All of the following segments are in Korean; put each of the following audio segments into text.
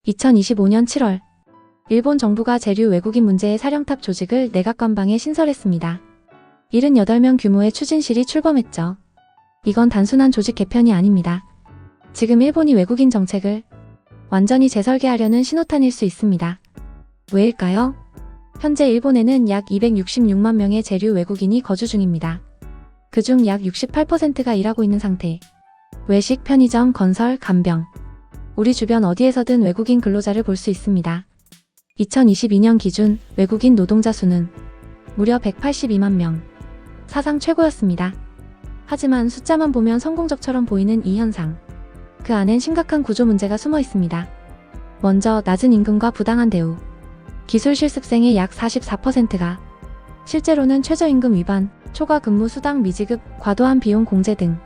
2025년 7월, 일본 정부가 재류 외국인 문제의 사령탑 조직을 내각관방에 신설했습니다. 78명 규모의 추진실이 출범했죠. 이건 단순한 조직 개편이 아닙니다. 지금 일본이 외국인 정책을 완전히 재설계하려는 신호탄일 수 있습니다. 왜일까요? 현재 일본에는 약 266만 명의 재류 외국인이 거주 중입니다. 그중 약 68%가 일하고 있는 상태. 외식, 편의점, 건설, 간병. 우리 주변 어디에서든 외국인 근로자를 볼 수 있습니다. 2022년 기준 외국인 노동자 수는 무려 182만 명. 사상 최고였습니다. 하지만 숫자만 보면 성공적처럼 보이는 이 현상. 그 안엔 심각한 구조 문제가 숨어 있습니다. 먼저 낮은 임금과 부당한 대우. 기술 실습생의 약 44%가 실제로는 최저임금 위반, 초과 근무 수당 미지급, 과도한 비용 공제 등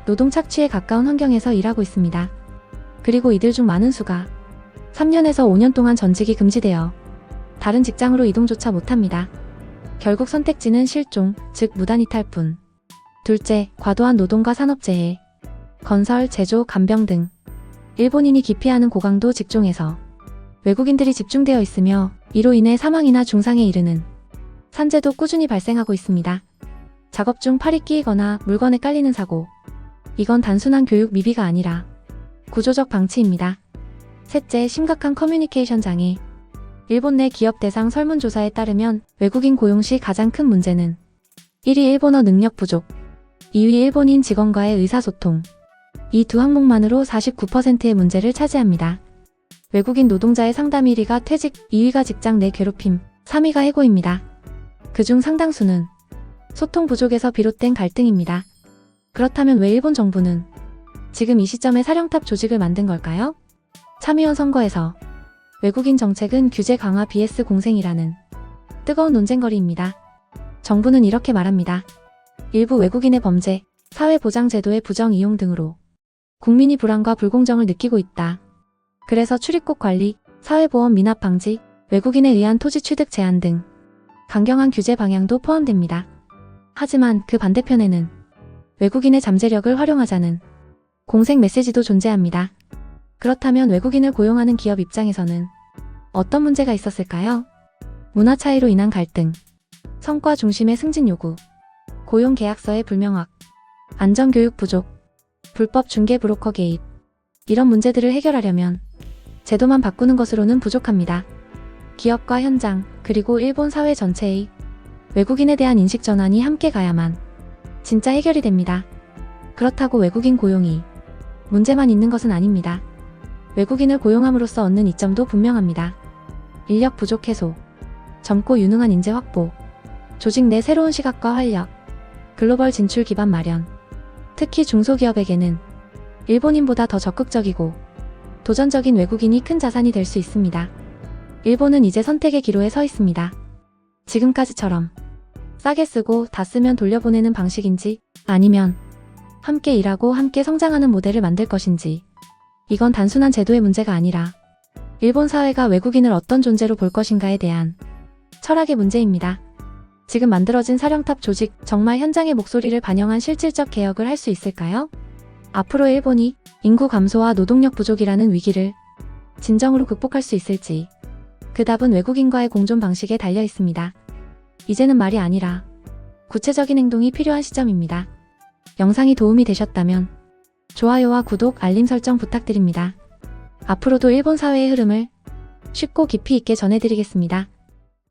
노동 착취에 가까운 환경에서 일하고 있습니다. 그리고 이들 중 많은 수가 3년에서 5년 동안 전직이 금지되어 다른 직장으로 이동조차 못합니다. 결국 선택지는 실종, 즉 무단이탈뿐. 둘째, 과도한 노동과 산업재해. 건설, 제조, 간병 등 일본인이 기피하는 고강도 직종에서 외국인들이 집중되어 있으며 이로 인해 사망이나 중상에 이르는 산재도 꾸준히 발생하고 있습니다. 작업 중 팔이 끼이거나 물건에 깔리는 사고. 이건 단순한 교육 미비가 아니라 구조적 방치입니다. 셋째, 심각한 커뮤니케이션 장애. 일본 내 기업 대상 설문조사에 따르면 외국인 고용 시 가장 큰 문제는 1위 일본어 능력 부족, 2위 일본인 직원과의 의사소통. 이 두 항목만으로 49%의 문제를 차지합니다. 외국인 노동자의 상담 1위가 퇴직, 2위가 직장 내 괴롭힘, 3위가 해고입니다. 그중 상당수는 소통 부족에서 비롯된 갈등입니다. 그렇다면 왜 일본 정부는 지금 이 시점에 사령탑 조직을 만든 걸까요? 참의원 선거에서 외국인 정책은 규제 강화 vs 공생이라는 뜨거운 논쟁거리입니다. 정부는 이렇게 말합니다. 일부 외국인의 범죄, 사회보장제도의 부정 이용 등으로 국민이 불안과 불공정을 느끼고 있다. 그래서 출입국 관리, 사회보험 미납 방지, 외국인에 의한 토지 취득 제한 등 강경한 규제 방향도 포함됩니다. 하지만 그 반대편에는 외국인의 잠재력을 활용하자는 공생 메시지도 존재합니다. 그렇다면 외국인을 고용하는 기업 입장에서는 어떤 문제가 있었을까요? 문화 차이로 인한 갈등, 성과 중심의 승진 요구, 고용 계약서의 불명확, 안전교육 부족, 불법 중개 브로커 개입. 이런 문제들을 해결하려면 제도만 바꾸는 것으로는 부족합니다. 기업과 현장, 그리고 일본 사회 전체의 외국인에 대한 인식 전환이 함께 가야만 진짜 해결이 됩니다. 그렇다고 외국인 고용이 문제만 있는 것은 아닙니다. 외국인을 고용함으로써 얻는 이점도 분명합니다. 인력 부족 해소, 젊고 유능한 인재 확보, 조직 내 새로운 시각과 활력, 글로벌 진출 기반 마련. 특히 중소기업에게는 일본인보다 더 적극적이고 도전적인 외국인이 큰 자산이 될 수 있습니다. 일본은 이제 선택의 기로에 서 있습니다. 지금까지처럼 싸게 쓰고 다 쓰면 돌려보내는 방식인지, 아니면 함께 일하고 함께 성장하는 모델을 만들 것인지. 이건 단순한 제도의 문제가 아니라 일본 사회가 외국인을 어떤 존재로 볼 것인가에 대한 철학의 문제입니다. 지금 만들어진 사령탑 조직, 정말 현장의 목소리를 반영한 실질적 개혁을 할 수 있을까요? 앞으로 일본이 인구 감소와 노동력 부족이라는 위기를 진정으로 극복할 수 있을지. 그 답은 외국인과의 공존 방식에 달려 있습니다. 이제는 말이 아니라 구체적인 행동이 필요한 시점입니다. 영상이 도움이 되셨다면 좋아요와 구독, 알림 설정 부탁드립니다. 앞으로도 일본 사회의 흐름을 쉽고 깊이 있게 전해드리겠습니다.